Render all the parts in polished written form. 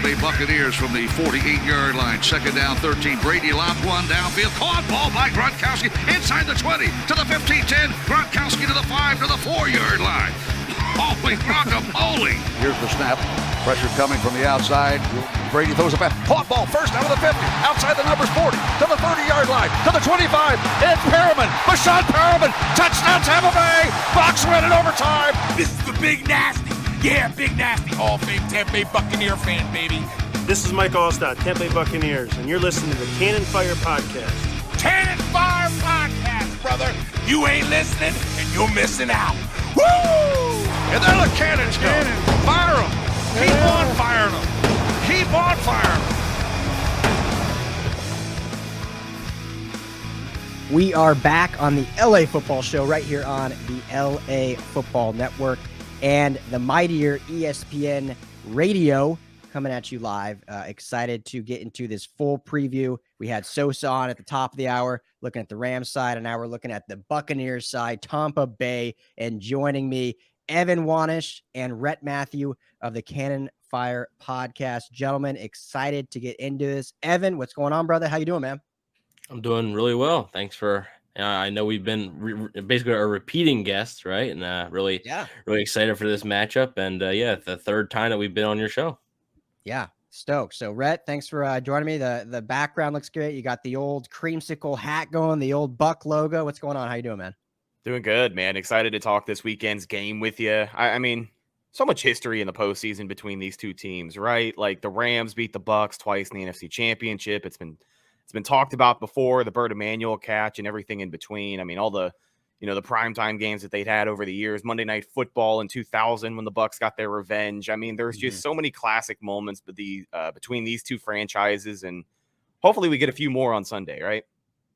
Bay Buccaneers from the 48-yard line. Second down, 13. Brady lobbed one downfield. Caught ball by Gronkowski inside the 20 to the 15-10. Gronkowski to the 5 to the 4-yard line. Holy guacamole. Here's the snap. Pressure coming from the outside. Brady throws it back. Caught ball first out of the 50. Outside the numbers 40 to the 30-yard line. To the 25. It's Perriman. Bashaud Perriman. Touchdown Tampa Bay. Bucs win in overtime. This is the Big Nasty. Yeah, Big Nasty. Hall of Fame Tampa Bay Buccaneer fan, baby. This is Mike Allstott, Tampa Bay Buccaneers, and you're listening to the Cannon Fire Podcast. Cannon Fire Podcast, brother. You ain't listening, and you're missing out. Woo! And there the cannons go. Fire them. Keep on firing them. Keep on firing them. We are back on the LA Football Show right here on the LA Football Network and the mightier ESPN Radio coming at you live. Excited to get into this full preview. We had Sosa on at the top of the hour, looking at the Rams side, and now we're looking at the Buccaneers side, Tampa Bay, and joining me, Evan Wanish and Rhett Matthew of the Cannon Fire Podcast. Gentlemen, excited to get into this. Evan, what's going on, brother? How you doing, man? I'm doing really well. Thanks for. I know we've been basically a repeating guest, right? And really excited for this matchup. And it's the third time that we've been on your show. Yeah, stoked. So, Rhett, thanks for joining me. The background looks great. You got the old creamsicle hat going, the old Buck logo. What's going on? How you doing, man? Doing good, man. Excited to talk this weekend's game with you. I mean, so much history in the postseason between these two teams, right? Like the Rams beat the Bucs twice in the NFC Championship. It's been talked about before, the Burt Emanuel catch and everything in between. I mean, all the primetime games that they'd had over the years, Monday Night Football in 2000 when the Bucs got their revenge. I mean, there's just so many classic moments between these two franchises, and hopefully we get a few more on Sunday, right?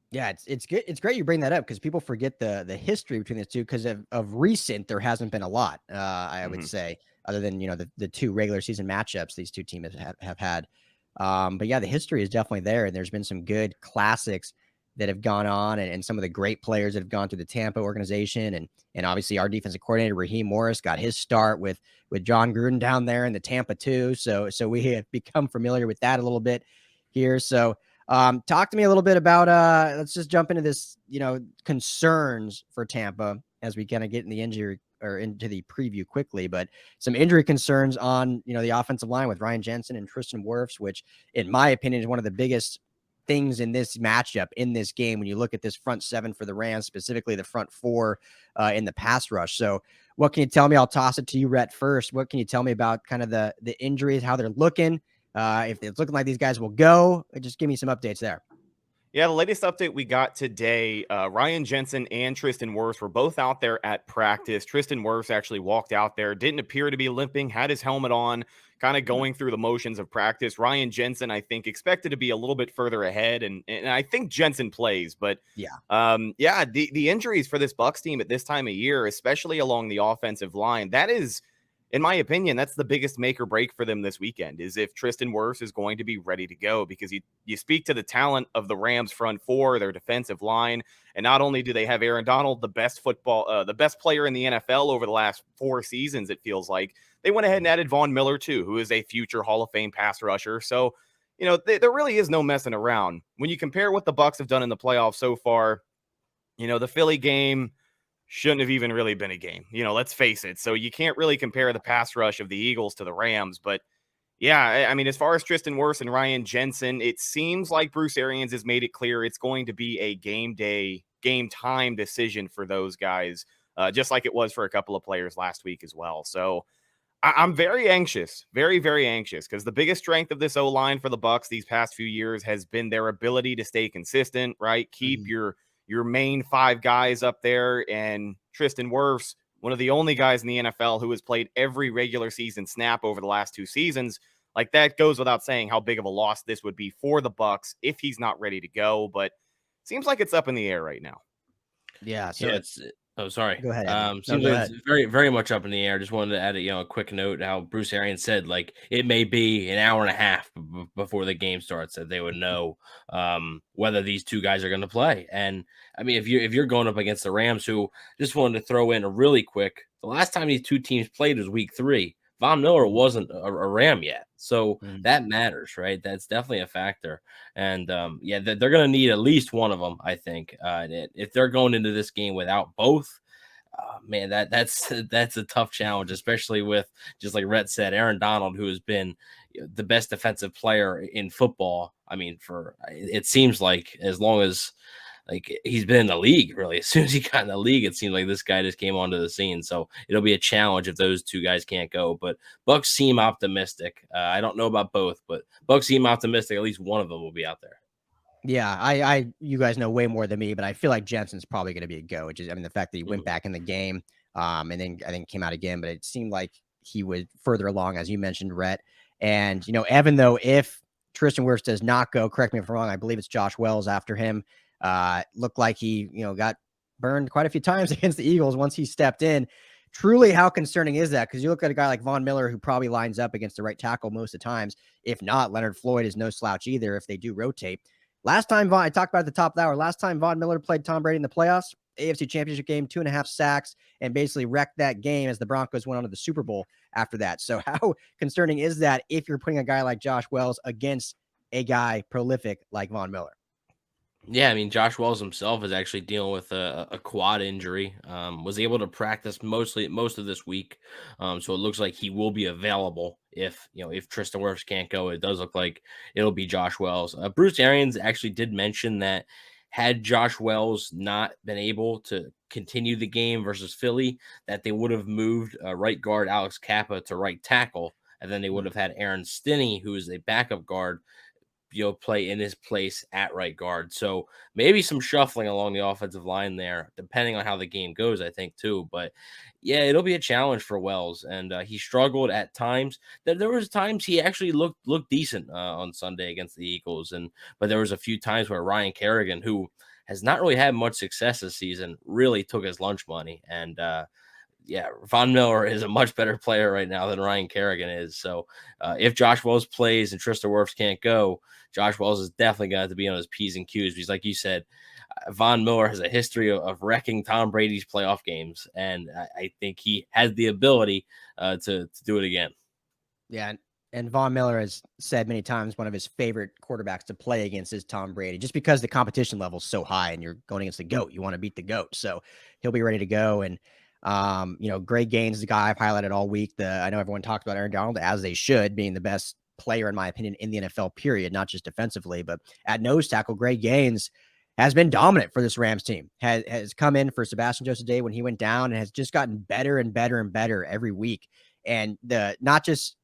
Yeah, it's good. It's great you bring that up because people forget the history between the two because of recent, there hasn't been a lot, I would say, other than, the two regular season matchups these two teams have had. But yeah, the history is definitely there, and there's been some good classics that have gone on, and some of the great players that have gone through the Tampa organization, and obviously our defensive coordinator Raheem Morris got his start with John Gruden down there in the Tampa too. So we have become familiar with that a little bit here. So talk to me a little bit about let's just jump into this, concerns for Tampa as we kind of get in the injury or into the preview quickly, but some injury concerns on, the offensive line with Ryan Jensen and Tristan Wirfs, which in my opinion is one of the biggest things in this matchup, in this game, when you look at this front seven for the Rams, specifically the front four in the pass rush. So what can you tell me? I'll toss it to you, Rhett, first. What can you tell me about kind of the injuries, how they're looking? If it's looking like these guys will go, just give me some updates there. Yeah, the latest update we got today, Ryan Jensen and Tristan Wirfs were both out there at practice. Tristan Wirfs actually walked out there, didn't appear to be limping, had his helmet on, kind of going through the motions of practice. Ryan Jensen, I think, expected to be a little bit further ahead, and I think Jensen plays. But the injuries for this Bucs team at this time of year, especially along the offensive line, that is, in my opinion, that's the biggest make or break for them this weekend, is if Tristan Wirfs is going to be ready to go, because you speak to the talent of the Rams front four, their defensive line, and not only do they have Aaron Donald, the best player in the NFL over the last 4 seasons, it feels like, they went ahead and added Von Miller too, who is a future Hall of Fame pass rusher. So, there really is no messing around. When you compare what the Bucs have done in the playoffs so far, the Philly game shouldn't have even really been a game. Let's face it. So you can't really compare the pass rush of the Eagles to the Rams. But yeah, I mean, as far as Tristan Wirfs and Ryan Jensen, it seems like Bruce Arians has made it clear it's going to be a game time decision for those guys, just like it was for a couple of players last week as well. So I'm very anxious, very, very anxious, because the biggest strength of this O-line for the Bucs these past few years has been their ability to stay consistent, right? Keep your main 5 guys up there, and Tristan Wirfs, one of the only guys in the NFL who has played every regular season snap over the last 2 seasons. Like, that goes without saying how big of a loss this would be for the Bucs if he's not ready to go, but it seems like it's up in the air right now. Yeah. So it's sorry. Go ahead. Seems like it's very, very much up in the air. Just wanted to add a quick note how Bruce Arians said, like, it may be an hour and a half before the game starts that they would know whether these two guys are going to play. And I mean, if you're going up against the Rams, who, just wanted to throw in a really quick, the last time these two teams played was week 3. Von Miller wasn't a Ram yet. So that matters, right? That's definitely a factor. And they're going to need at least one of them, I think. If they're going into this game without both, man, that's a tough challenge, especially with, just like Rhett said, Aaron Donald, who has been the best defensive player in football. I mean, it seems like as long as he's been in the league, really. As soon as he got in the league, it seemed like this guy just came onto the scene. So it'll be a challenge if those two guys can't go. But Bucs seem optimistic. I don't know about both, but Bucs seem optimistic. At least one of them will be out there. Yeah, you guys know way more than me, but I feel like Jensen's probably going to be a go. Which is, I mean, the fact that he went back in the game, and then I think came out again, but it seemed like he was further along, as you mentioned, Rhett. And Evan, though, if Tristan Wirfs does not go, correct me if I'm wrong, I believe it's Josh Wells after him. Looked like he, got burned quite a few times against the Eagles once he stepped in. Truly, how concerning is that? Because you look at a guy like Von Miller, who probably lines up against the right tackle most of the times. If not, Leonard Floyd is no slouch either if they do rotate. Last time I talked about at the top of the hour, last time Von Miller played Tom Brady in the playoffs, AFC Championship game, 2.5 sacks, and basically wrecked that game as the Broncos went on to the Super Bowl after that. So how concerning is that if you're putting a guy like Josh Wells against a guy prolific like Von Miller? Yeah, I mean, Josh Wells himself is actually dealing with a quad injury. Was able to practice most of this week, so it looks like he will be available if Tristan Wirfs can't go. It does look like it'll be Josh Wells. Bruce Arians actually did mention that had Josh Wells not been able to continue the game versus Philly, that they would have moved right guard Alex Kappa to right tackle, and then they would have had Aaron Stinney, who is a backup guard, play in his place at right guard. So maybe some shuffling along the offensive line there, depending on how the game goes, I think, too. But yeah, it'll be a challenge for Wells, and he struggled at times. There was times he actually looked decent on Sunday against the Eagles, but there was a few times where Ryan Kerrigan, who has not really had much success this season, really took his lunch money. And Von Miller is a much better player right now than Ryan Kerrigan is. So if Josh Wells plays and Tristan Wirfs can't go, Josh Wells is definitely going to have to be on his P's and Q's, because like you said, Von Miller has a history of wrecking Tom Brady's playoff games, and I think he has the ability to do it again. Yeah, and Von Miller has said many times one of his favorite quarterbacks to play against is Tom Brady, just because the competition level is so high and you're going against the GOAT. You want to beat the GOAT. So he'll be ready to go. And Greg Gaines is the guy I've highlighted all week. I know everyone talked about Aaron Donald, as they should, being the best player, in my opinion, in the NFL, period, not just defensively. But at nose tackle, Greg Gaines has been dominant for this Rams team, has come in for Sebastian Joseph Day when he went down, and has just gotten better and better and better every week. And not just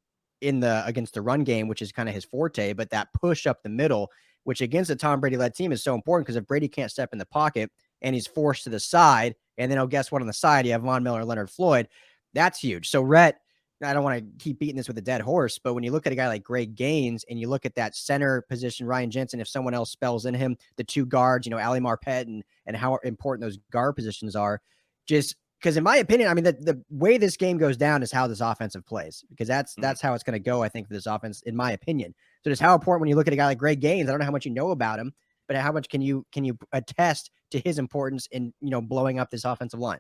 against the run game, which is kind of his forte, but that push up the middle, which against a Tom Brady led team is so important, because if Brady can't step in the pocket and he's forced to the side, and then guess what, on the side you have Von Miller, Leonard Floyd, that's huge. So Rhett, I don't want to keep beating this with a dead horse, but when you look at a guy like Greg Gaines and you look at that center position, Ryan Jensen, if someone else spells in him, the two guards, Ali Marpet, and how important those guard positions are, just because in my opinion, I mean, the way this game goes down is how this offensive plays, because that's how it's going to go, I think, for this offense, in my opinion. So just how important when you look at a guy like Greg Gaines, I don't know how much you know about him, but how much can you attest to his importance in, blowing up this offensive line?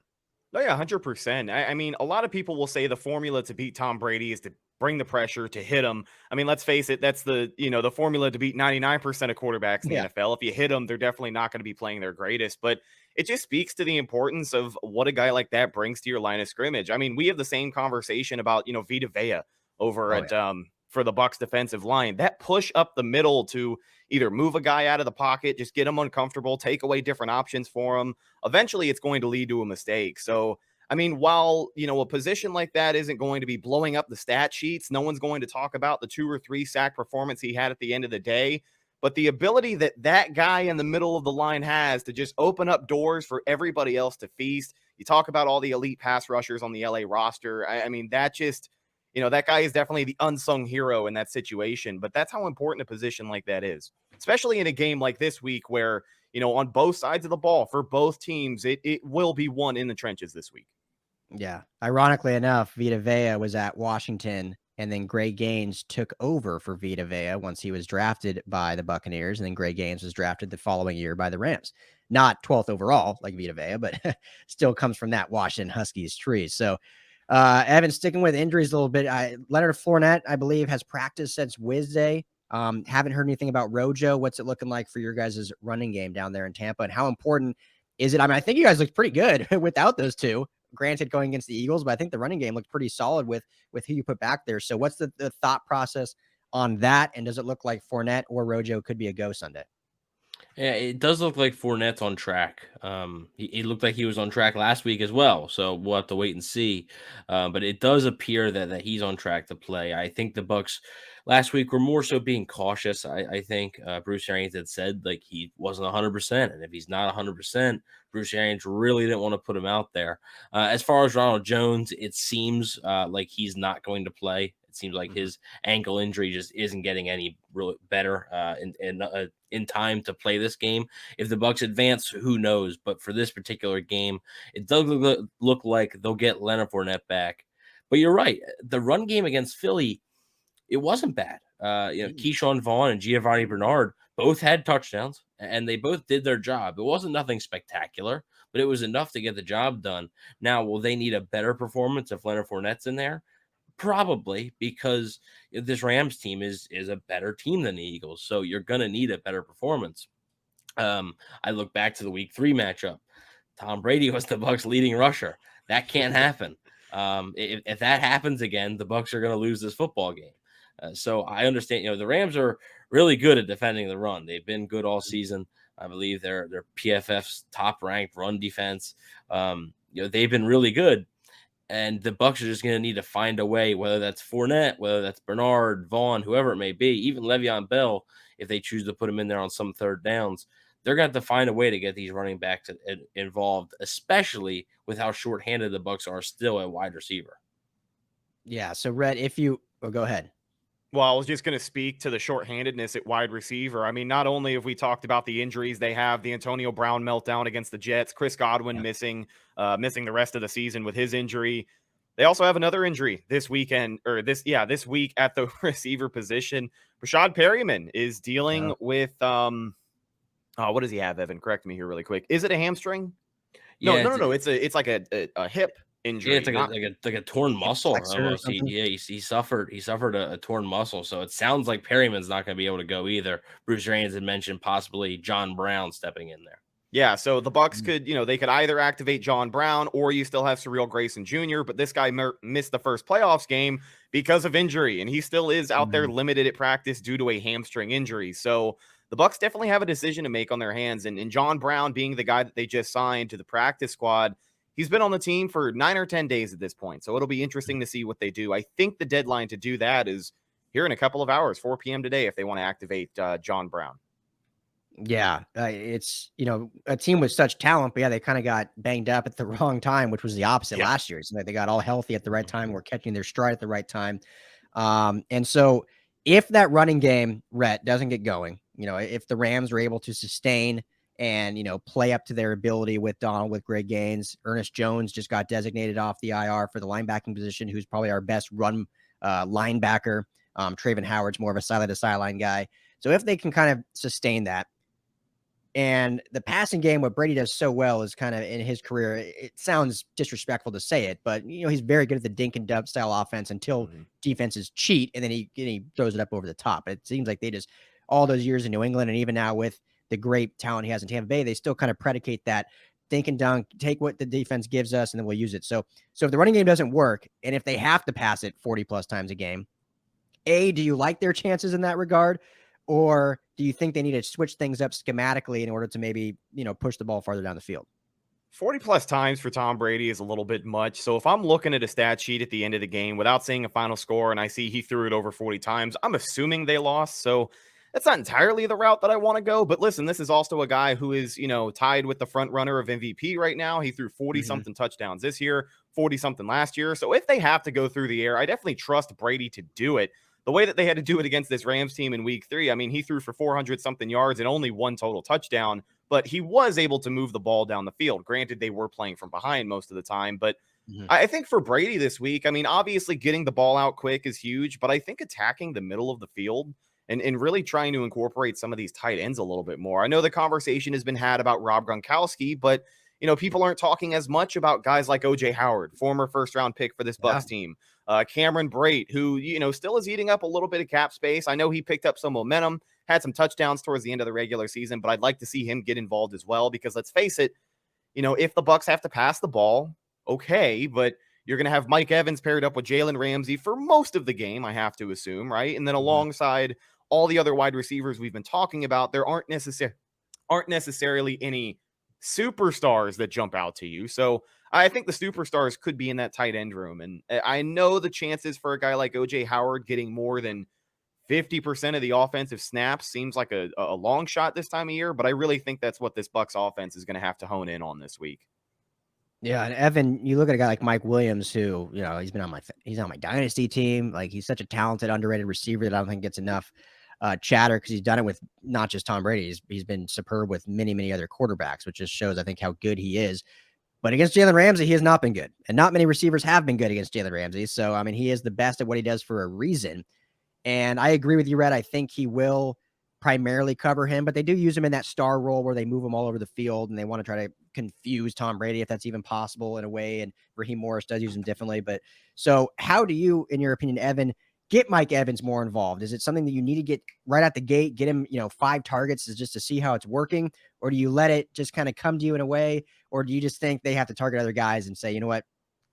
No, yeah, 100%. I mean, a lot of people will say the formula to beat Tom Brady is to bring the pressure, to hit him. I mean, let's face it, that's the formula to beat 99% of quarterbacks in the NFL. If you hit them, they're definitely not going to be playing their greatest. But it just speaks to the importance of what a guy like that brings to your line of scrimmage. I mean, we have the same conversation about, Vita Vea over for the Bucs defensive line. That push up the middle to either move a guy out of the pocket, just get him uncomfortable, take away different options for him. Eventually, it's going to lead to a mistake. So, I mean, while, a position like that isn't going to be blowing up the stat sheets, no one's going to talk about the 2 or 3 sack performance he had at the end of the day. But the ability that guy in the middle of the line has to just open up doors for everybody else to feast. You talk about all the elite pass rushers on the LA roster. I mean, that just, that guy is definitely the unsung hero in that situation. But that's how important a position like that is, especially in a game like this week where, on both sides of the ball for both teams, it will be won in the trenches this week. Yeah. Ironically enough, Vita Vea was at Washington, and then Greg Gaines took over for Vita Vea once he was drafted by the Buccaneers, and then Greg Gaines was drafted the following year by the Rams. Not 12th overall like Vita Vea, but still comes from that Washington Huskies tree. So Evan, sticking with injuries a little bit. Leonard Fournette, I believe, has practiced since Wednesday. Haven't heard anything about Rojo. What's it looking like for your guys' running game down there in Tampa? And how important is it? I mean, I think you guys looked pretty good without those two. Granted, going against the Eagles, but I think the running game looked pretty solid with who you put back there. So what's the thought process on that? And does it look like Fournette or Rojo could be a go Sunday? Yeah, it does look like Fournette's on track. He looked like he was on track last week as well, so we'll have to wait and see. But it does appear that he's on track to play. I think the Bucs last week were more so being cautious. I think Bruce Arians had said like he wasn't 100%, and if he's not 100%, Bruce Arians really didn't want to put him out there. As far as Ronald Jones, it seems like he's not going to play. It seems like his ankle injury just isn't getting any really better in time to play this game. If the Bucs advance, who knows? But for this particular game, it does look like they'll get Leonard Fournette back. But you're right. The run game against Philly, it wasn't bad. Keyshawn Vaughn and Giovanni Bernard both had touchdowns, and they both did their job. It wasn't nothing spectacular, but it was enough to get the job done. Now, will they need a better performance if Leonard Fournette's in there? Probably, because this Rams team is a better team than the Eagles. So you're going to need a better performance. I look back to the week 3 matchup. Tom Brady was the Bucs leading rusher. That can't happen. If that happens again, the Bucs are going to lose this football game. So I understand, the Rams are really good at defending the run. They've been good all season. I believe they're PFF's top ranked run defense. They've been really good. And the Bucs are just going to need to find a way, whether that's Fournette, whether that's Bernard, Vaughn, whoever it may be, even Le'Veon Bell, if they choose to put him in there on some third downs, they're going to have to find a way to get these running backs involved, especially with how shorthanded the Bucs are still at wide receiver. Yeah. So, Rhett, go ahead. Well, I was just going to speak to the shorthandedness at wide receiver. I mean, not only have we talked about the injuries they have, the Antonio Brown meltdown against the Jets, Chris Godwin missing the rest of the season with his injury. They also have another injury this week at the receiver position. Rashad Perryman is dealing with what does he have, Evan? Correct me here really quick. Is it a hamstring? No. It's like a hip injury. Yeah, it's like a torn muscle. Almost. He suffered a torn muscle. So it sounds like Perryman's not going to be able to go either. Bruce Arians had mentioned possibly John Brown stepping in there. Yeah, so the Bucs could, they could either activate John Brown or you still have Surreal Grayson Jr., but this guy missed the first playoffs game because of injury, and he still is out there limited at practice due to a hamstring injury. So the Bucs definitely have a decision to make on their hands, and John Brown being the guy that they just signed to the practice squad, he's been on the team for 9 or 10 days at this point, so it'll be interesting to see what they do. I think the deadline to do that is here in a couple of hours, 4 p.m. today, if they want to activate John Brown. Yeah, it's, a team with such talent, but they kind of got banged up at the wrong time, which was the opposite last year. So they got all healthy at the right time. We're catching their stride at the right time. And so if that running game, Rhett, doesn't get going, if the Rams are able to sustain and, play up to their ability with Donald, with Greg Gaines, Ernest Jones just got designated off the IR for the linebacking position, who's probably our best run linebacker. Traven Howard's more of a sideline-to-sideline guy. So if they can kind of sustain that, and the passing game, what Brady does so well is kind of in his career, it sounds disrespectful to say it, but he's very good at the dink and dunk style offense until defenses cheat, and then he throws it up over the top. It seems like they just, all those years in New England, and even now with the great talent he has in Tampa Bay, they still kind of predicate that dink and dunk, take what the defense gives us, and then we'll use it. So if the running game doesn't work, and if they have to pass it 40 plus times a game, do you like their chances in that regard? Or do you think they need to switch things up schematically in order to maybe, push the ball farther down the field? 40 plus times for Tom Brady is a little bit much. So if I'm looking at a stat sheet at the end of the game without seeing a final score and I see he threw it over 40 times, I'm assuming they lost. So that's not entirely the route that I want to go. But listen, this is also a guy who is, tied with the front runner of MVP right now. He threw 40-something touchdowns this year, 40-something last year. So if they have to go through the air, I definitely trust Brady to do it. The way that they had to do it against this Rams team in week 3, I mean, he threw for 400-something yards and only 1 total touchdown, but he was able to move the ball down the field. Granted, they were playing from behind most of the time, but I think for Brady this week, I mean, obviously getting the ball out quick is huge, but I think attacking the middle of the field and really trying to incorporate some of these tight ends a little bit more. I know the conversation has been had about Rob Gronkowski, but people aren't talking as much about guys like OJ Howard, former first-round pick for this Bucs team. Cameron Brate, who, still is eating up a little bit of cap space. I know he picked up some momentum, had some touchdowns towards the end of the regular season, but I'd like to see him get involved as well, because let's face it, if the Bucs have to pass the ball, okay, but you're going to have Mike Evans paired up with Jalen Ramsey for most of the game, I have to assume, right? And then alongside all the other wide receivers we've been talking about, there aren't necessarily any superstars that jump out to you. So I think the superstars could be in that tight end room. And I know the chances for a guy like OJ Howard getting more than 50% of the offensive snaps seems like a long shot this time of year, but I really think that's what this Bucs offense is going to have to hone in on this week. Yeah, and Evan, you look at a guy like Mike Williams, who, he's on my dynasty team. Like, he's such a talented, underrated receiver that I don't think gets enough chatter, because he's done it with not just Tom Brady. He's been superb with many, many other quarterbacks, which just shows, I think, how good he is. But against Jalen Ramsey, he has not been good, and not many receivers have been good against Jalen Ramsey. So, I mean, he is the best at what he does for a reason. And I agree with you, Rhett. I think he will primarily cover him, but they do use him in that star role where they move him all over the field, and they want to try to confuse Tom Brady, if that's even possible in a way. And Raheem Morris does use him differently. But so how do you, in your opinion, Evan, get Mike Evans more involved? Is it something that you need to get right out the gate, get him, 5 targets just to see how it's working? Or do you let it just kind of come to you in a way? Or do you just think they have to target other guys and say, you know what,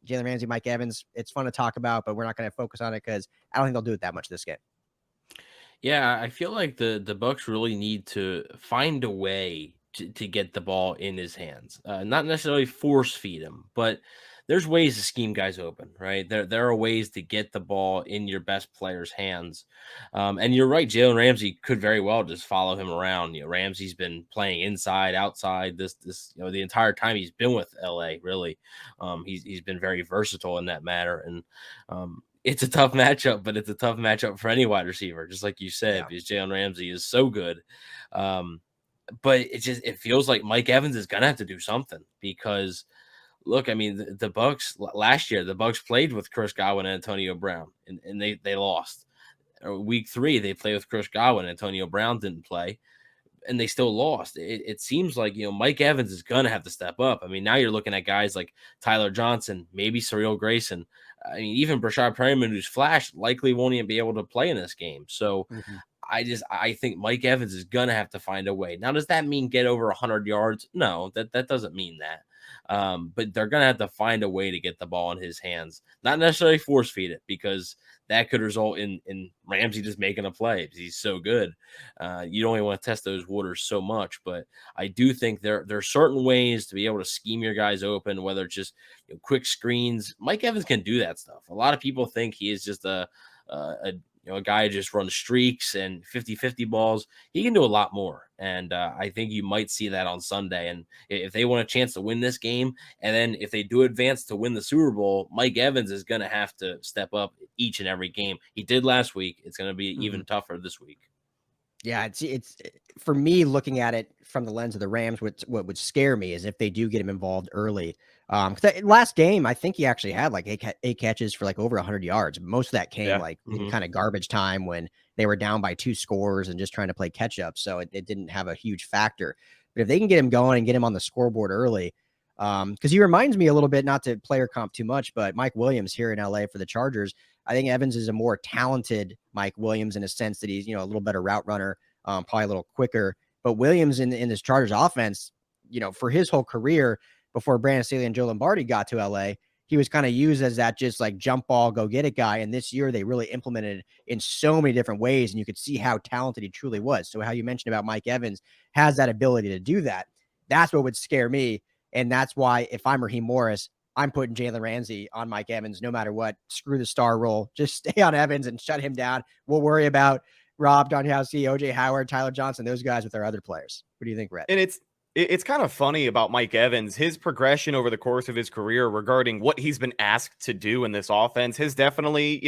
Jalen Ramsey, Mike Evans, it's fun to talk about, but we're not going to focus on it, because I don't think they'll do it that much this game? Yeah, I feel like the Bucs really need to find a way to get the ball in his hands. Not necessarily force feed him, but there's ways to scheme guys open, right? There are ways to get the ball in your best player's hands. And you're right, Jalen Ramsey could very well just follow him around. Ramsey's been playing inside, outside this the entire time he's been with LA, really. He's been very versatile in that matter. And it's a tough matchup, but it's a tough matchup for any wide receiver, just like you said, because Jalen Ramsey is so good. But it feels like Mike Evans is gonna have to do something, because look, I mean, the Bucs last year, the Bucs played with Chris Godwin and Antonio Brown, and they lost. Week 3, they played with Chris Godwin, Antonio Brown didn't play, and they still lost. It seems like, Mike Evans is gonna have to step up. I mean, now you're looking at guys like Tyler Johnson, maybe Surreal Grayson. I mean, even Brashad Perryman, who's flashed, likely won't even be able to play in this game. So I think Mike Evans is going to have to find a way. Now, does that mean get over 100 yards? No, that doesn't mean that. But they're going to have to find a way to get the ball in his hands, not necessarily force feed it, because that could result in Ramsey just making a play because he's so good. You only want to test those waters so much, but I do think there are certain ways to be able to scheme your guys open, whether it's just quick screens. Mike Evans can do that stuff. A lot of people think he is just a guy who just runs streaks and 50-50 balls. He can do a lot more. And I think you might see that on Sunday. And if they want a chance to win this game, and then if they do advance to win the Super Bowl, Mike Evans is going to have to step up each and every game. He did last week. It's going to be even tougher this week. Yeah, it's for me, looking at it from the lens of the Rams, what would scare me is if they do get him involved early. Because last game, I think he actually had like eight catches for like over 100 yards. Most of that came in kind of garbage time when they were down by 2 scores and just trying to play catch up. So it didn't have a huge factor. But if they can get him going and get him on the scoreboard early, because he reminds me a little bit, not to player comp too much, but Mike Williams here in LA for the Chargers. I think Evans is a more talented Mike Williams in a sense that he's, a little better route runner, probably a little quicker. But Williams in this Chargers offense, for his whole career before Brandon Staley and Joe Lombardi got to LA, he was kind of used as that just like jump ball, go get it guy. And this year they really implemented it in so many different ways, and you could see how talented he truly was. So how you mentioned about Mike Evans has that ability to do that. That's what would scare me. And that's why if I'm Raheem Morris, I'm putting Jalen Ramsey on Mike Evans no matter what. Screw the star role. Just stay on Evans and shut him down. We'll worry about Rob Gronkowski, OJ Howard, Tyler Johnson, those guys with our other players. What do you think, Rhett? And it's kind of funny about Mike Evans. His progression over the course of his career regarding what he's been asked to do in this offense has definitely,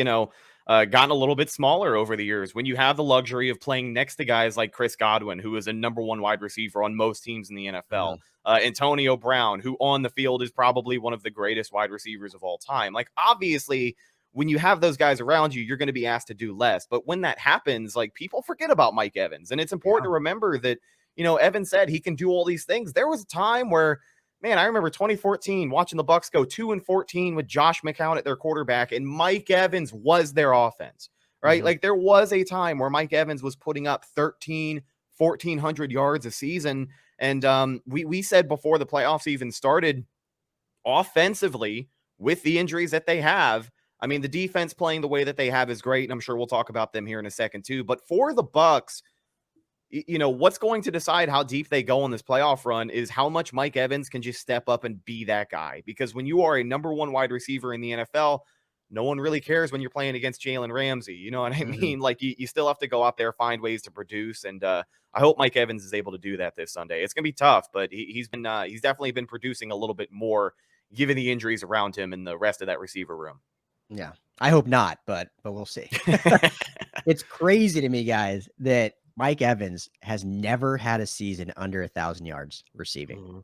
gotten a little bit smaller over the years. When you have the luxury of playing next to guys like Chris Godwin, who is a number 1 wide receiver on most teams in the NFL, Antonio Brown, who on the field is probably one of the greatest wide receivers of all time. Like, obviously, when you have those guys around you, you're going to be asked to do less. But when that happens, like, people forget about Mike Evans. And it's important to remember that, Evans said he can do all these things. There was a time where man, I remember 2014 watching the Bucs go 2-14 with Josh McCown at their quarterback, and Mike Evans was their offense, right? Like there was a time where Mike Evans was putting up 1,400 yards a season. And we said before the playoffs even started, offensively, with the injuries that they have, I mean, the defense playing the way that they have is great, and I'm sure we'll talk about them here in a second too. But for the Bucs, you know, what's going to decide how deep they go on this playoff run is how much Mike Evans can just step up and be that guy. Because when you are a number one wide receiver in the NFL, no one really cares when you're playing against Jalen Ramsey. You know what I mean? Like you still have to go out there, find ways to produce. And I hope Mike Evans is able to do that this Sunday. It's going to be tough, but he's definitely been producing a little bit more given the injuries around him and the rest of that receiver room. Yeah, I hope not, but we'll see. It's crazy to me, guys, that Mike Evans has never had a season under 1,000 yards receiving.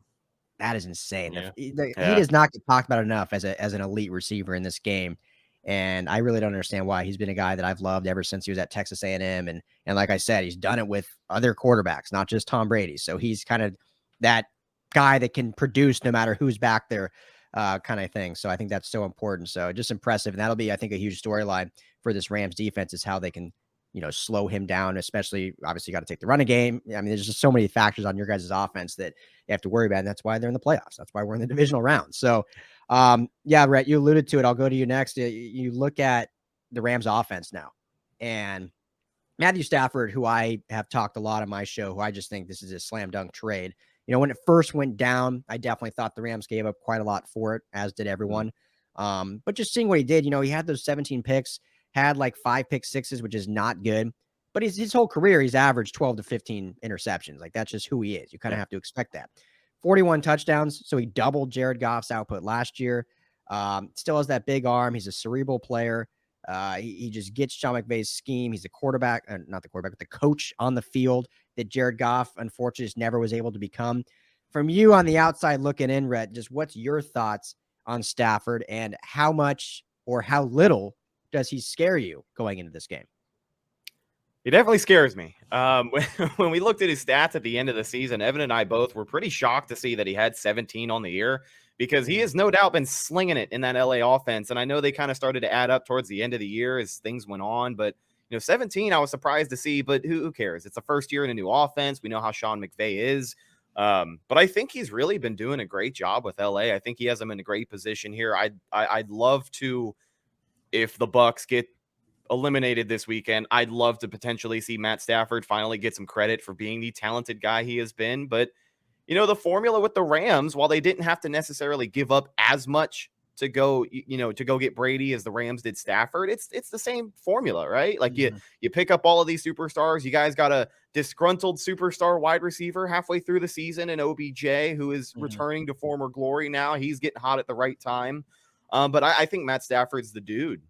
That is insane. Yeah. He does not get talked about enough as an elite receiver in this game. And I really don't understand why. He's been a guy that I've loved ever since he was at Texas A&M. And like I said, he's done it with other quarterbacks, not just Tom Brady. So he's kind of that guy that can produce no matter who's back there, kind of thing. So I think that's so important. So just impressive. And that'll be, I think, a huge storyline for this Rams defense is how they can, you know, slow him down, especially obviously you got to take the running game. I mean, there's just so many factors on your guys' offense that you have to worry about. And that's why they're in the playoffs. That's why we're in the divisional round. So yeah, Rhett, you alluded to it. I'll go to you next. You look at the Rams offense now and Matthew Stafford, who I have talked a lot on my show, who I just think this is a slam dunk trade. You know, when it first went down, I definitely thought the Rams gave up quite a lot for it, as did everyone. But just seeing what he did, you know, he had those 17 picks, had like 5 pick sixes, which is not good. But his whole career, he's averaged 12 to 15 interceptions. Like, that's just who he is. You kind of have to expect that. 41 touchdowns, so he doubled Jared Goff's output last year. Still has that big arm. He's a cerebral player. He just gets Sean McVay's scheme. He's the quarterback, not the quarterback, but the coach on the field that Jared Goff, unfortunately, just never was able to become. From you on the outside looking in, Rhett, just what's your thoughts on Stafford and how much or how little does he scare you going into this game? He definitely scares me. When we looked at his stats at the end of the season, Evan and I both were pretty shocked to see that he had 17 on the year because he has no doubt been slinging it in that LA offense. And I know they kind of started to add up towards the end of the year as things went on, but 17, I was surprised to see, but who cares? It's the first year in a new offense. We know how Sean McVay is. But I think he's really been doing a great job with LA. I think he has them in a great position here. I'd love to, if the Bucs get eliminated this weekend, I'd love to potentially see Matt Stafford finally get some credit for being the talented guy he has been. But, the formula with the Rams, while they didn't have to necessarily give up as much to go get Brady as the Rams did Stafford, it's the same formula, right? Like you pick up all of these superstars. You guys got a disgruntled superstar wide receiver halfway through the season in OBJ, who is returning to former glory now. He's getting hot at the right time. But I think Matt Stafford's the dude.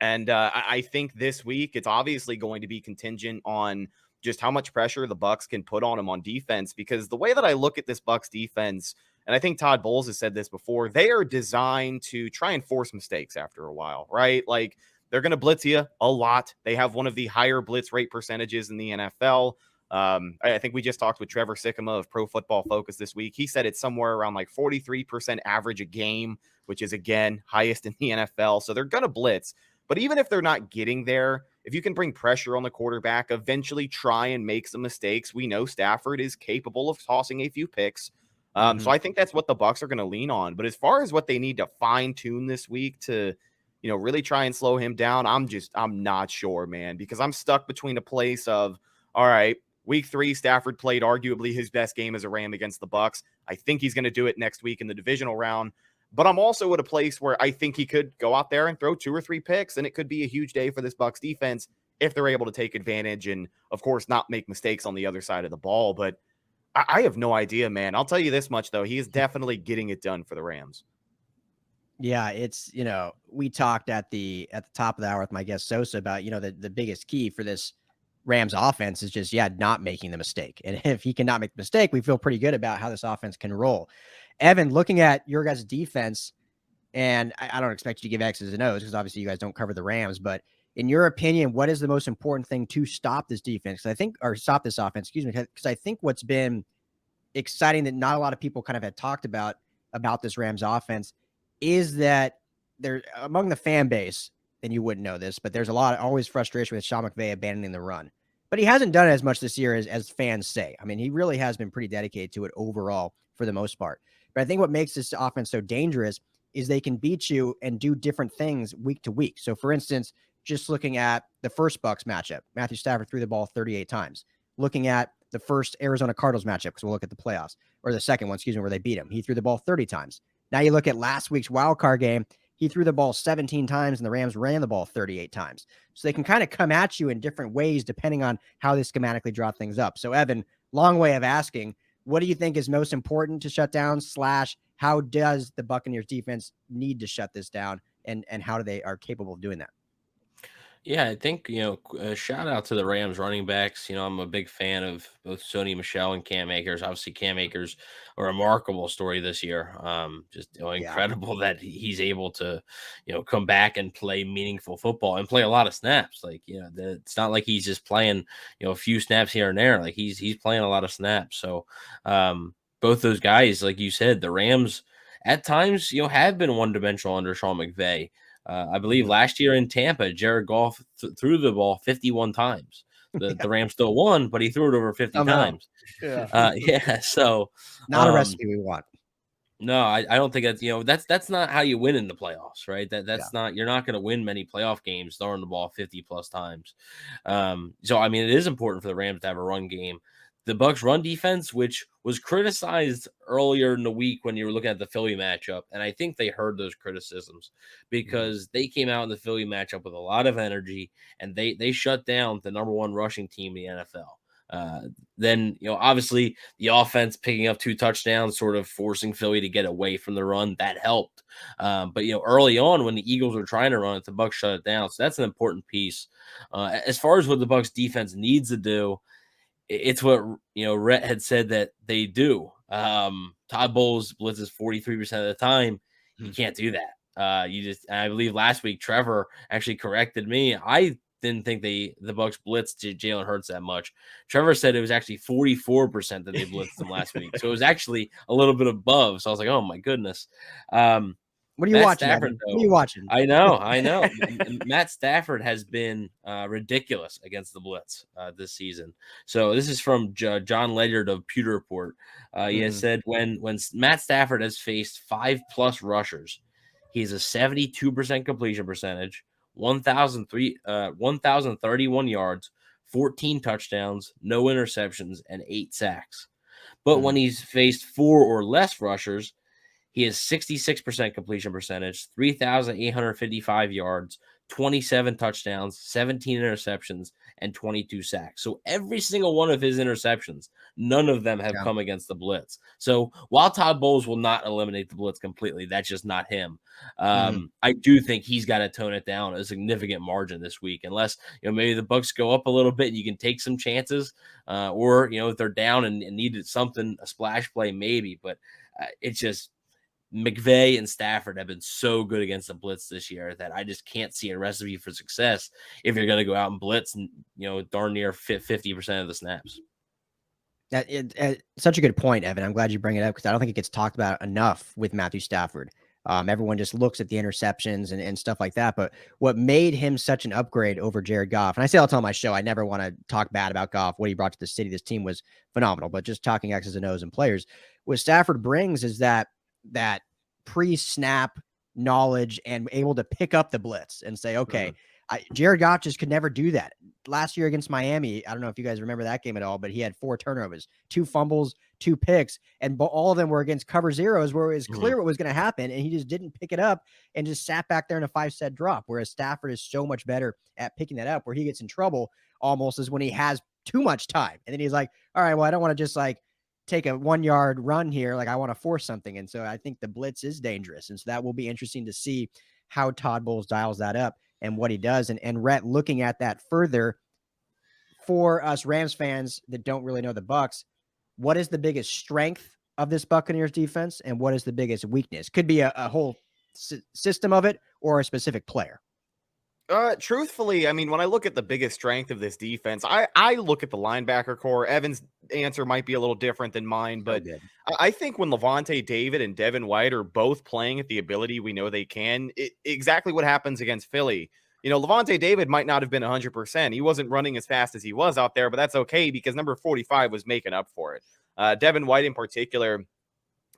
And I think this week it's obviously going to be contingent on just how much pressure the Bucs can put on him on defense, because the way that I look at this Bucs defense, and I think Todd Bowles has said this before, they are designed to try and force mistakes after a while, right? Like they're going to blitz you a lot. They have one of the higher blitz rate percentages in the NFL. I think we just talked with Trevor Sikkema of Pro Football Focus this week. He said it's somewhere around like 43% average a game, which is, again, highest in the NFL. So they're going to blitz. But even if they're not getting there, if you can bring pressure on the quarterback, eventually try and make some mistakes. We know Stafford is capable of tossing a few picks. So I think that's what the Bucs are going to lean on. But as far as what they need to fine tune this week to, really try and slow him down, I'm not sure, man, because I'm stuck between a place of, all right, week 3, Stafford played arguably his best game as a Ram against the Bucs. I think he's going to do it next week in the divisional round. But I'm also at a place where I think he could go out there and throw 2 or 3 picks, and it could be a huge day for this Bucs defense if they're able to take advantage and, of course, not make mistakes on the other side of the ball. But I have no idea, man. I'll tell you this much, though. He is definitely getting it done for the Rams. Yeah, it's, we talked at the top of the hour with my guest Sosa about, the biggest key for this Rams offense is just, not making the mistake. And if he cannot make the mistake, we feel pretty good about how this offense can roll. Evan, looking at your guys' defense, and I don't expect you to give X's and O's because obviously you guys don't cover the Rams, but in your opinion, what is the most important thing to stop this defense? Stop this offense, excuse me, because I think what's been exciting that not a lot of people kind of had talked about this Rams offense is that they're among the fan base, and you wouldn't know this, but there's always frustration with Sean McVay abandoning the run. But he hasn't done it as much this year as fans say. I mean, he really has been pretty dedicated to it overall for the most part. But I think what makes this offense so dangerous is they can beat you and do different things week to week. So, for instance, just looking at the first Bucs matchup, Matthew Stafford threw the ball 38 times. Looking at the first Arizona Cardinals matchup, because we'll look at the playoffs, or the second one, where they beat him. He threw the ball 30 times. Now you look at last week's wild card game, he threw the ball 17 times and the Rams ran the ball 38 times. So they can kind of come at you in different ways depending on how they schematically draw things up. So Evan, long way of asking, what do you think is most important to shut down / how does the Buccaneers defense need to shut this down and how are capable of doing that? Yeah, I think, shout out to the Rams running backs. I'm a big fan of both Sony Michel and Cam Akers. Obviously, Cam Akers, a remarkable story this year. Just incredible that he's able to, come back and play meaningful football and play a lot of snaps. Like, it's not like he's just playing, a few snaps here and there. Like he's playing a lot of snaps. So both those guys, like you said, the Rams at times, have been one-dimensional under Sean McVay. I believe last year in Tampa, Jared Goff threw the ball 51 times. The Rams still won, but he threw it over 50 times. Yeah. So not a recipe we want. No, I don't think that's not how you win in the playoffs, right? That's not, you're not going to win many playoff games throwing the ball 50 plus times. So I mean, it is important for the Rams to have a run game. The Bucs run defense, which was criticized earlier in the week when you were looking at the Philly matchup, and I think they heard those criticisms because they came out in the Philly matchup with a lot of energy, and they shut down the number one rushing team in the NFL. Then, obviously the offense picking up 2 touchdowns, sort of forcing Philly to get away from the run, that helped. But, early on when the Eagles were trying to run it, the Bucs shut it down. So that's an important piece. As far as what the Bucs defense needs to do, it's what, Rhett had said that they do. Todd Bowles blitzes 43% of the time. You can't do that. I believe last week, Trevor actually corrected me. I didn't think the Bucs blitzed Jalen Hurts that much. Trevor said it was actually 44% that they blitzed them last week. So it was actually a little bit above. So I was like, oh my goodness. What are you watching? Stafford, though, what are you watching? I know. Matt Stafford has been ridiculous against the blitz this season. So this is from John Ledyard of Pewter Report. He has said when Matt Stafford has faced 5+ rushers, he has a 72% completion percentage, 1,031 yards, 14 touchdowns, no interceptions, and 8 sacks. But when he's faced 4 or less rushers, he has 66% completion percentage, 3,855 yards, 27 touchdowns, 17 interceptions, and 22 sacks. So every single one of his interceptions, none of them have come against the blitz. So while Todd Bowles will not eliminate the blitz completely, that's just not him. I do think he's got to tone it down a significant margin this week, unless maybe the Bucs go up a little bit and you can take some chances, or if they're down and needed something, a splash play maybe. But it's just McVay and Stafford have been so good against the blitz this year that I just can't see a recipe for success if you're going to go out and blitz and, darn near 50% of the snaps. Such a good point, Evan. I'm glad you bring it up because I don't think it gets talked about enough with Matthew Stafford. Everyone just looks at the interceptions and stuff like that. But what made him such an upgrade over Jared Goff, and I say all the time on my show, I never want to talk bad about Goff. What he brought to the city, this team was phenomenal. But just talking X's and O's and players, what Stafford brings is that pre-snap knowledge and able to pick up the blitz and say, okay, Jared Goff just could never do that. Last year against Miami, I don't know if you guys remember that game at all, but he had 4 turnovers, 2 fumbles, 2 picks, and all of them were against cover zeros where it was clear what was going to happen, and he just didn't pick it up and just sat back there in a 5-set drop, whereas Stafford is so much better at picking that up. Where he gets in trouble almost is when he has too much time, and then he's like, all right, well, I don't want to just take a 1-yard run here. I want to force something. And so I think the blitz is dangerous. And so that will be interesting to see how Todd Bowles dials that up and what he does. And Rhett, looking at that further for us Rams fans that don't really know the Bucs, what is the biggest strength of this Buccaneers defense? And what is the biggest weakness? Could be a whole system of it or a specific player. Truthfully, I mean, when I look at the biggest strength of this defense, I look at the linebacker core. Evan's answer might be a little different than mine, but I think when Levante David and Devin White are both playing at the ability we know they can, exactly what happens against Philly. Levante David might not have been 100%. He wasn't running as fast as he was out there, but that's okay because number 45 was making up for it. Devin White in particular,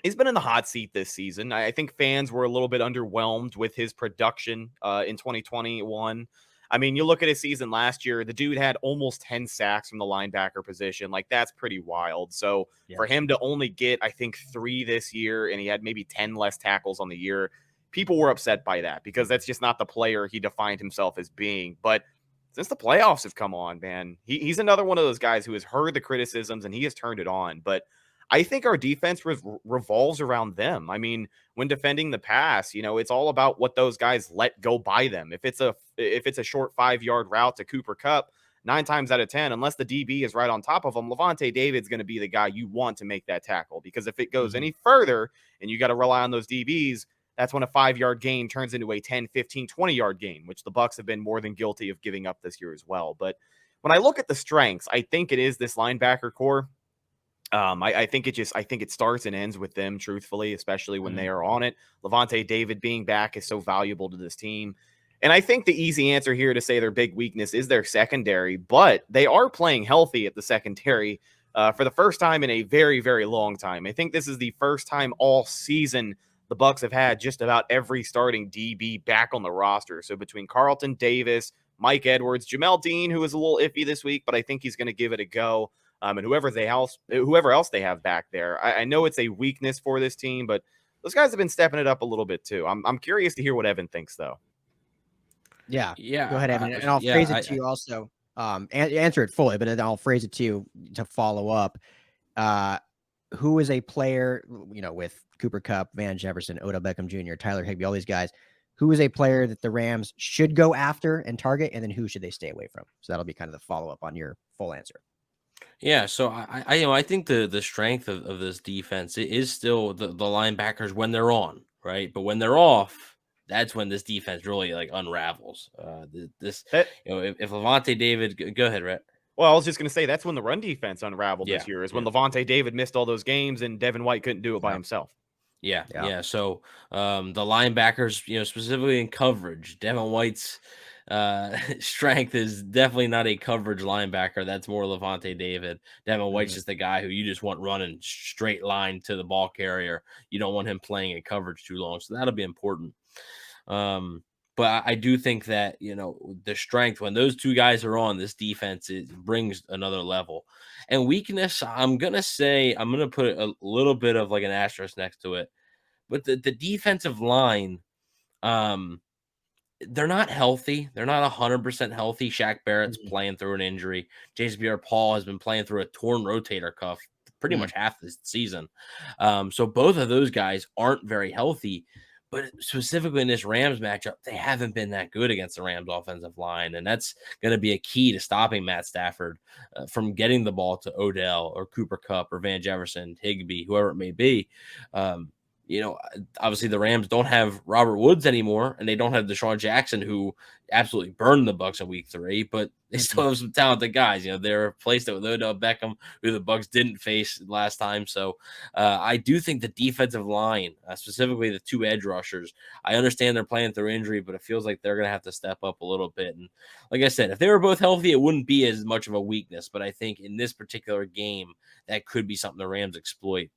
he's been in the hot seat this season. I think fans were a little bit underwhelmed with his production in 2021. I mean, you look at his season last year, the dude had almost 10 sacks from the linebacker position. Like, that's pretty wild. So for him to only get, I think, 3 this year, and he had maybe 10 less tackles on the year, people were upset by that because that's just not the player he defined himself as being. But since the playoffs have come on, man, he's another one of those guys who has heard the criticisms and he has turned it on. But I think our defense revolves around them. I mean, when defending the pass, it's all about what those guys let go by them. If it's a short 5-yard route to Cooper Kupp, 9 times out of 10, unless the DB is right on top of him, Levante David's going to be the guy you want to make that tackle. Because if it goes any further and you got to rely on those DBs, that's when a 5-yard gain turns into a 10, 15, 20-yard gain, which the Bucs have been more than guilty of giving up this year as well. But when I look at the strengths, I think it is this linebacker core. I think it starts and ends with them, truthfully, especially when they are on it. Levante David being back is so valuable to this team. And I think the easy answer here to say their big weakness is their secondary, but they are playing healthy at the secondary for the first time in a very, very long time. I think this is the first time all season the Bucs have had just about every starting DB back on the roster. So between Carlton Davis, Mike Edwards, Jamel Dean, who was a little iffy this week, but I think he's going to give it a go. And whoever else they have back there. I know it's a weakness for this team, but those guys have been stepping it up a little bit too. I'm curious to hear what Evan thinks, though. Yeah. Go ahead, Evan. And I'll phrase it to you also. Answer it fully, but then I'll phrase it to you to follow up. Who is a player, with Cooper Kupp, Van Jefferson, Odell Beckham Jr., Tyler Higbee, all these guys, who is a player that the Rams should go after and target, and then who should they stay away from? So that'll be kind of the follow-up on your full answer. Yeah, so I think the strength of this defense is still the linebackers when they're on, right? But when they're off, that's when this defense really unravels. If Levante David, go ahead, Rhett. Well, I was just going to say that's when the run defense unraveled this year, is when Levante David missed all those games and Devin White couldn't do it by himself. Yeah. So the linebackers, specifically in coverage, Devin White's strength is definitely not a coverage linebacker. That's more Levante David. Devin White's just the guy who you just want running straight line to the ball carrier. You don't want him playing in coverage too long. So that'll be important. But I do think that, the strength, when those two guys are on, this defense, it brings another level. And weakness, I'm going to put a little bit of like an asterisk next to it. But the defensive line, they're not healthy. They're not 100% healthy. Shaq Barrett's playing through an injury. Jason Pierre-Paul has been playing through a torn rotator cuff pretty much half this season. So both of those guys aren't very healthy. But specifically in this Rams matchup, they haven't been that good against the Rams offensive line. And that's going to be a key to stopping Matt Stafford from getting the ball to Odell or Cooper Kupp or Van Jefferson, Higbee, whoever it may be. Obviously the Rams don't have Robert Woods anymore, and they don't have Deshaun Jackson, who absolutely burned the Bucs in week 3, but they still have some talented guys. They're replaced it with Odell Beckham, who the Bucs didn't face last time. So I do think the defensive line, specifically the 2 edge rushers, I understand they're playing through injury, but it feels like they're going to have to step up a little bit. And like I said, if they were both healthy, it wouldn't be as much of a weakness. But I think in this particular game, that could be something the Rams exploit.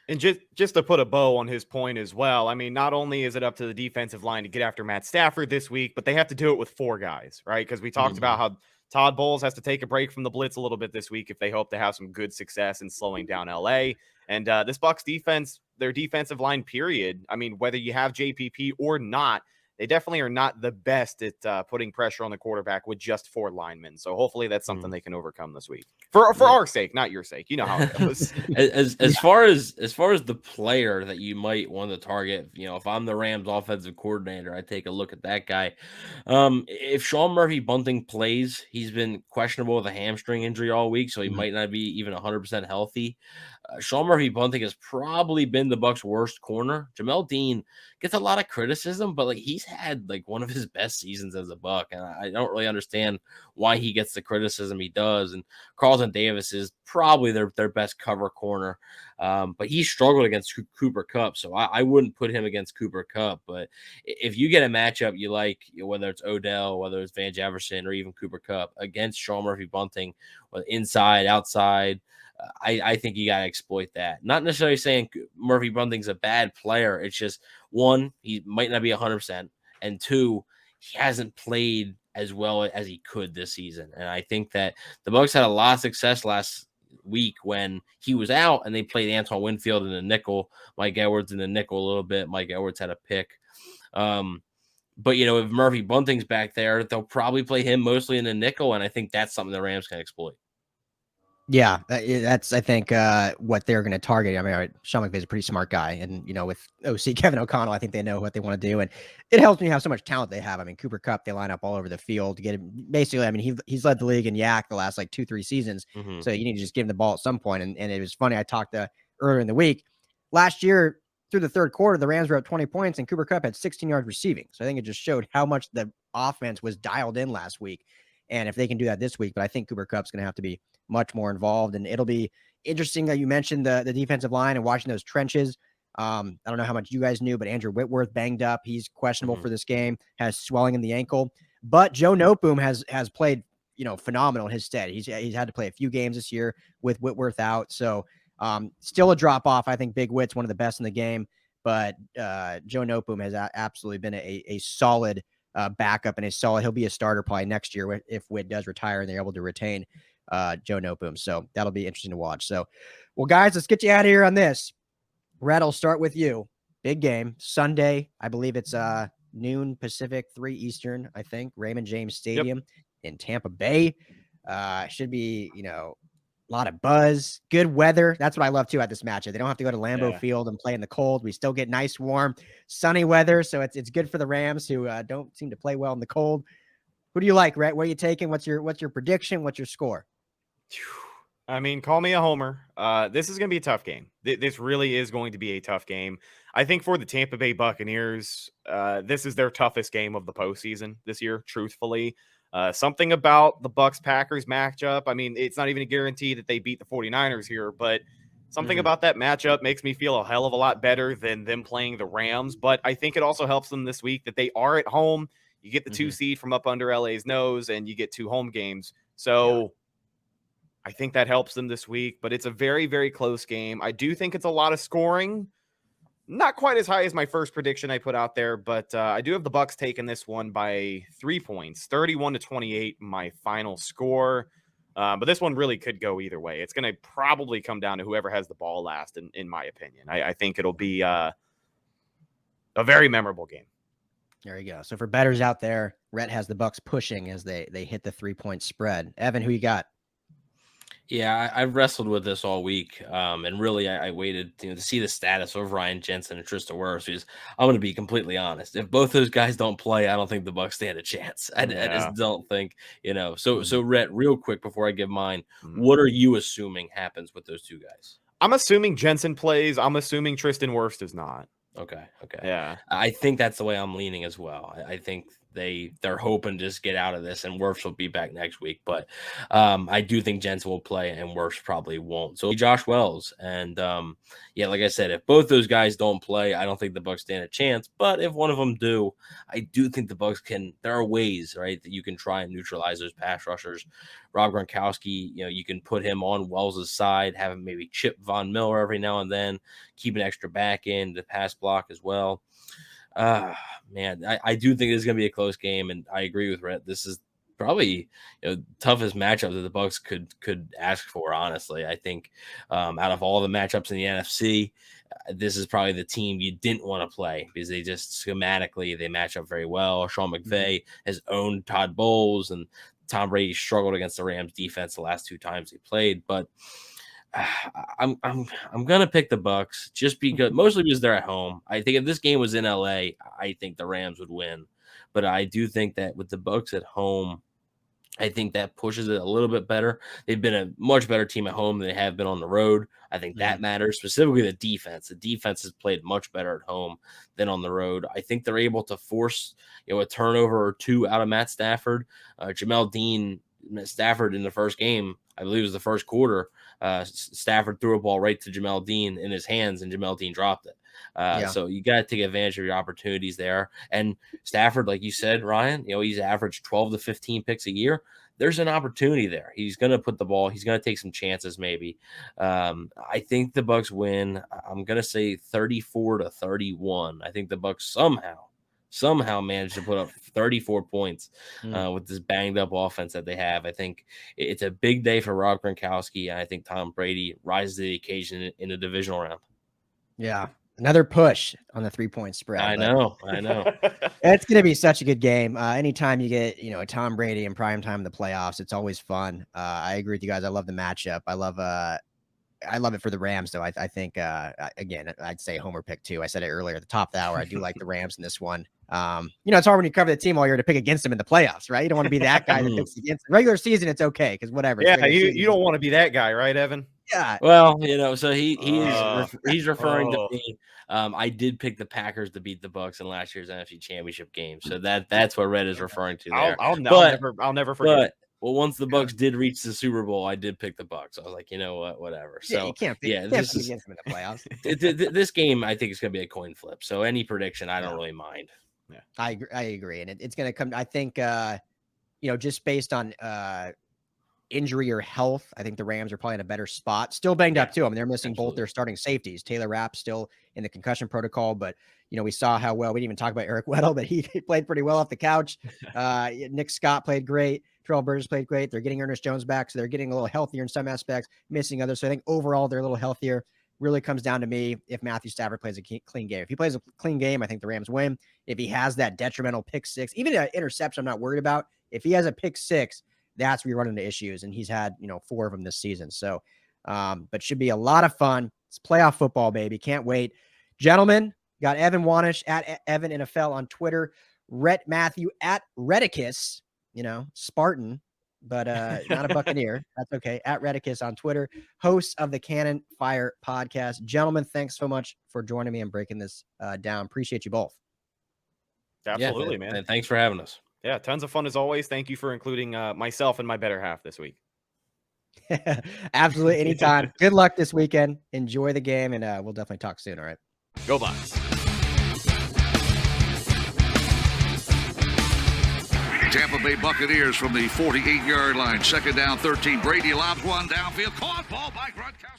And just to put a bow on his point as well, I mean, not only is it up to the defensive line to get after Matt Stafford this week, but they have to do it with 4 guys, right? Because we talked about how Todd Bowles has to take a break from the blitz a little bit this week if they hope to have some good success in slowing down LA. And this Bucs defense, their defensive line, period, I mean, whether you have JPP or not, they definitely are not the best at putting pressure on the quarterback with just 4 linemen. So hopefully that's something they can overcome this week for our sake, not your sake. You know how it goes. as far as the player that you might want to target, if I'm the Rams offensive coordinator, I take a look at that guy. If Sean Murphy Bunting plays, he's been questionable with a hamstring injury all week, so he might not be even 100% healthy. Sean Murphy-Bunting has probably been the Bucs' worst corner. Jamel Dean gets a lot of criticism, but like he's had like one of his best seasons as a Buc, and I don't really understand why he gets the criticism he does. And Carlton Davis is probably their best cover corner, but he struggled against Cooper Kupp, so I wouldn't put him against Cooper Kupp. But if you get a matchup you like, whether it's Odell, whether it's Van Jefferson, or even Cooper Kupp against Sean Murphy-Bunting, inside, outside, I think you got to exploit that. Not necessarily saying Murphy-Bunting's a bad player. It's just, one, he might not be 100%, and two, he hasn't played as well as he could this season. And I think that the Bucs had a lot of success last week when he was out and they played Antoine Winfield in the nickel, Mike Edwards in the nickel a little bit. Mike Edwards had a pick. But, if Murphy-Bunting's back there, they'll probably play him mostly in the nickel, and I think that's something the Rams can exploit. Yeah, that's, I think, what they're going to target. I mean, Sean McVay's a pretty smart guy. And, with OC Kevin O'Connell, I think they know what they want to do. And it helps when you have so much talent they have. I mean, Cooper Kupp, they line up all over the field to get him. Basically, I mean, he's led the league in yak the last, 2-3 seasons. Mm-hmm. So you need to just give him the ball at some point. And it was funny. I talked earlier in the week. Last year, through the third quarter, the Rams were up 20 points, and Cooper Kupp had 16 yards receiving. So I think it just showed how much the offense was dialed in last week. And if they can do that this week, but I think Cooper Kupp's going to have to be much more involved, and it'll be interesting that you mentioned the defensive line and watching those trenches. I don't know how much you guys knew, but Andrew Whitworth banged up. He's questionable for this game, has swelling in the ankle, but Joe Noteboom has played, phenomenal in his stead. He's had to play a few games this year with Whitworth out. So still a drop off. I think Big Whit's one of the best in the game, but Joe Noteboom has absolutely been a solid backup, and he'll be a starter probably next year if Whit does retire and they're able to retain Joe Noteboom. So that'll be interesting to watch. So, well, guys, let's get you out of here on this. Rhett, I'll start with you. Big game Sunday. I believe it's noon Pacific, 3 Eastern, I think. Raymond James Stadium in Tampa Bay. Should be, a lot of buzz, good weather. That's what I love too at this matchup. They don't have to go to Lambeau Field and play in the cold. We still get nice, warm, sunny weather. So it's good for the Rams, who don't seem to play well in the cold. Who do you like, Rhett? Where are you taking? What's your prediction? What's your score? I mean, call me a homer. This is going to be a tough game. This really is going to be a tough game. I think for the Tampa Bay Buccaneers, this is their toughest game of the postseason this year, truthfully. Something about the Bucs-Packers matchup. I mean, it's not even a guarantee that they beat the 49ers here, but something about that matchup makes me feel a hell of a lot better than them playing the Rams. But I think it also helps them this week that they are at home. You get the 2 seed from up under LA's nose, and you get 2 home games. So I think that helps them this week, but it's a very, very close game. I do think it's a lot of scoring. Not quite as high as my first prediction I put out there, but I do have the Bucs taking this one by 3 points, 31-28, my final score. But this one really could go either way. It's going to probably come down to whoever has the ball last, in my opinion. I think it'll be a very memorable game. There you go. So for bettors out there, Rhett has the Bucs pushing as they hit the 3-point spread. Evan, who you got? Yeah, I've wrestled with this all week, and really I waited to see the status of Ryan Jensen and Tristan Wirfs. Because I'm going to be completely honest, if both those guys don't play, I don't think the Bucs stand a chance. I just don't think, So Rhett, real quick before I give mine, what are you assuming happens with those two guys? I'm assuming Jensen plays. I'm assuming Tristan Wirfs does not. Okay. Yeah. I think that's the way I'm leaning as well. I think they're hoping to just get out of this, and Wirfs will be back next week. But I do think Jensen will play, and Wirfs probably won't. So Josh Wells, and like I said, if both those guys don't play, I don't think the Bucs stand a chance. But if one of them do, I do think the Bucs can. There are ways, right, that you can try and neutralize those pass rushers. Rob Gronkowski, you can put him on Wells' side, have him maybe chip Von Miller every now and then, keep an extra back in the pass block as well. Man, I do think it's going to be a close game, and I agree with Rhett. This is probably toughest matchup that the Bucs could ask for. Honestly, I think out of all the matchups in the NFC, this is probably the team you didn't want to play because they just schematically they match up very well. Sean McVay has owned Todd Bowles, and Tom Brady struggled against the Rams defense the last 2 times he played, but. I'm gonna pick the Bucs just because mostly because they're at home. I think if this game was in LA, I think the Rams would win. But I do think that with the Bucs at home, I think that pushes it a little bit better. They've been a much better team at home than they have been on the road. I think that matters, specifically the defense. The defense has played much better at home than on the road. I think they're able to force, a turnover or two out of Matt Stafford. Matt Stafford in the first game, I believe it was the first quarter, Stafford threw a ball right to Jamel Dean in his hands, and Jamel Dean dropped it. So you got to take advantage of your opportunities there. And Stafford, like you said, Ryan, he's averaged 12 to 15 picks a year. There's an opportunity there. He's going to put the ball. He's going to take some chances maybe. I think the Bucs win. I'm going to say 34-31. I think the Bucs somehow managed to put up 34 points with this banged up offense that they have. I think it's a big day for Rob Gronkowski, and I think Tom Brady rises to the occasion in the divisional round. Yeah. Another push on the 3-point spread. I know. It's going to be such a good game. Anytime you get, a Tom Brady in prime time in the playoffs, it's always fun. I agree with you guys. I love the matchup. I love it for the Rams, though. I think, again, I'd say homer pick too. I said it earlier at the top of the hour. I do like the Rams in this one. It's hard when you cover the team all year to pick against them in the playoffs, right? You don't want to be that guy that picks against them. Regular season, it's okay because whatever. Yeah, you don't want to be that guy, right, Evan? Yeah. Well, so he's referring to me. I did pick the Packers to beat the Bucs in last year's NFC Championship game, so that's what Rhett is referring to there. I'll never forget. Well, once the Bucs did reach the Super Bowl, I did pick the Bucs. I was like, you know what, whatever. So you can't pick against them in the playoffs. This game, I think, is going to be a coin flip. So any prediction, I don't really mind. Yeah, I agree, and it's going to come. I think, just based on injury or health, I think the Rams are probably in a better spot. Still banged up too. I mean, they're missing both their starting safeties. Taylor Rapp still in the concussion protocol, but we saw how well. We didn't even talk about Eric Weddle, but he played pretty well off the couch. Nick Scott played great. Terrell Burgess played great. They're getting Ernest Jones back, so they're getting a little healthier in some aspects, missing others. So I think overall they're a little healthier. Really comes down to me if Matthew Stafford plays a clean game. If he plays a clean game, I think the Rams win. If he has that detrimental pick six, even an interception, I'm not worried about. If he has a pick six, that's where you run into issues, and he's had 4 of them this season. So, but should be a lot of fun. It's playoff football, baby. Can't wait, gentlemen. Got Evan Wanish at Evan NFL on Twitter. Rhett Matthew at Redicus. Spartan, but not a Buccaneer. That's okay. At Redicus on Twitter, host of the Cannon Fire podcast. Gentlemen, thanks so much for joining me and breaking this down. Appreciate you both. Absolutely, man. And thanks for having us. Yeah, tons of fun as always. Thank you for including myself and my better half this week. Absolutely. Anytime. Good luck this weekend. Enjoy the game, and we'll definitely talk soon. All right. Go Bucs. Tampa Bay Buccaneers from the 48-yard line. Second down, 13. Brady lobs one downfield. Caught ball by Gronkowski.